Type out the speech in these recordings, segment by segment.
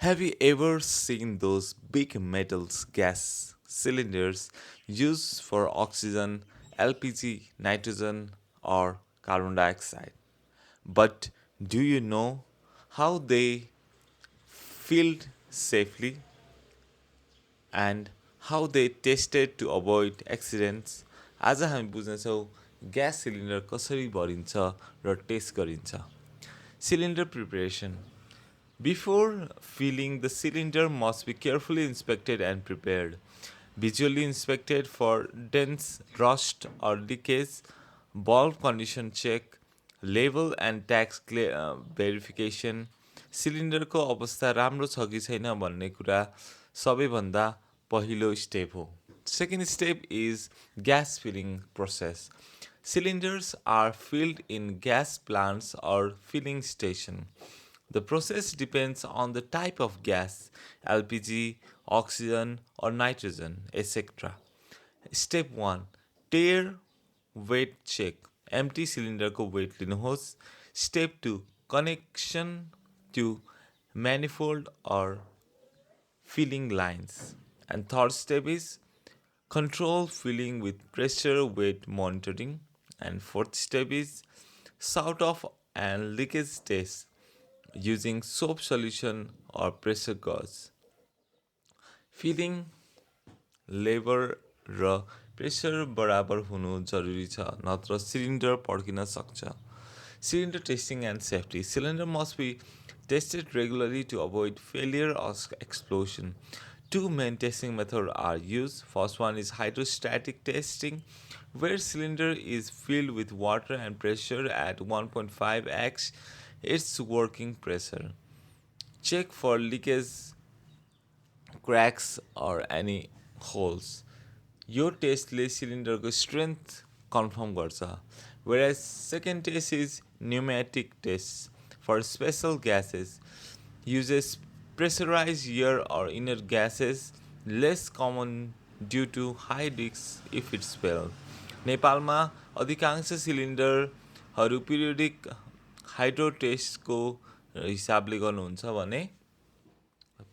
Have you ever seen those big metal gas cylinders used for oxygen, LPG, nitrogen, or carbon dioxide? But do you know how they filled safely and how they tested to avoid accidents? आज हामी बुझ्नेछौँ gas cylinder कसरी भरिन्छ र test गरिन्छ. Cylinder preparation. Before filling, the cylinder must be carefully inspected and prepared. Visually inspected for dents, rust, or leakage, bulb condition check, level and tax verification, सिलिन्डरको अवस्था राम्रो छ कि छैन भन्ने कुरा सबैभन्दा पहिलो स्टेप हो. Second step is gas filling process. Cylinders are filled in gas plants or filling station. The process depends on the type of gas, LPG, oxygen, or nitrogen, etc. Step 1. Tear weight check. Empty cylinder को weight लिनुहोस्. Step 2. Connection to manifold or filling lines. And third step is control filling with pressure weight monitoring. And fourth step is sort off and leakage test using soap solution or pressure gauge. Filling labour र pressure बराबर हुनु जरुरी छ, नत्र cylinder पड्किन सक्छ. Cylinder testing and safety. Cylinder must be tested regularly to avoid failure or explosion. Two main testing methods are used. First one is hydrostatic testing, where cylinder is filled with water and pressure at 1.5x its working pressure. Check for leakage, cracks, or any holes. यो टेस्टले सिलिन्डरको strength confirm गर्छ. Whereas second test is pneumatic test for special gases, uses pressurized air or inner gases, less common due to high risk if it spills. नेपालमा अधिकांश सिलिन्डरहरू periodic hydro टेस्टको हिसाबले गर्नुहुन्छ भने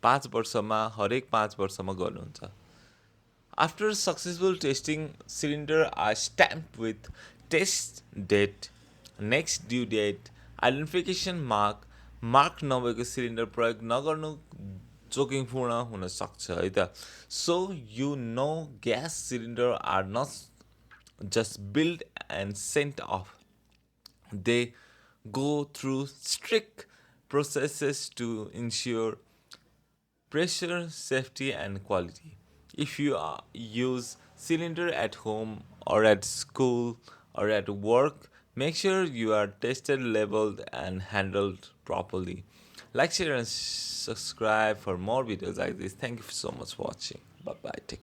5 वर्षमा हरेक 5 वर्षमा गर्नुहुन्छ. After successful testing, cylinders are stamped with test date, next due date, identification mark. Mark नभएको सिलिन्डर प्रयोग नगर्नु जोखिमपूर्ण हुन सक्छ है त. So you know gas cylinders are not just built and sent off. They go through strict processes to ensure pressure, safety, and quality. If you use cylinder at home or at school or at work, make sure you are tested, labeled, and handled properly. Like, share, and subscribe for more videos like this. Thank you so much for watching. Bye bye. Take care.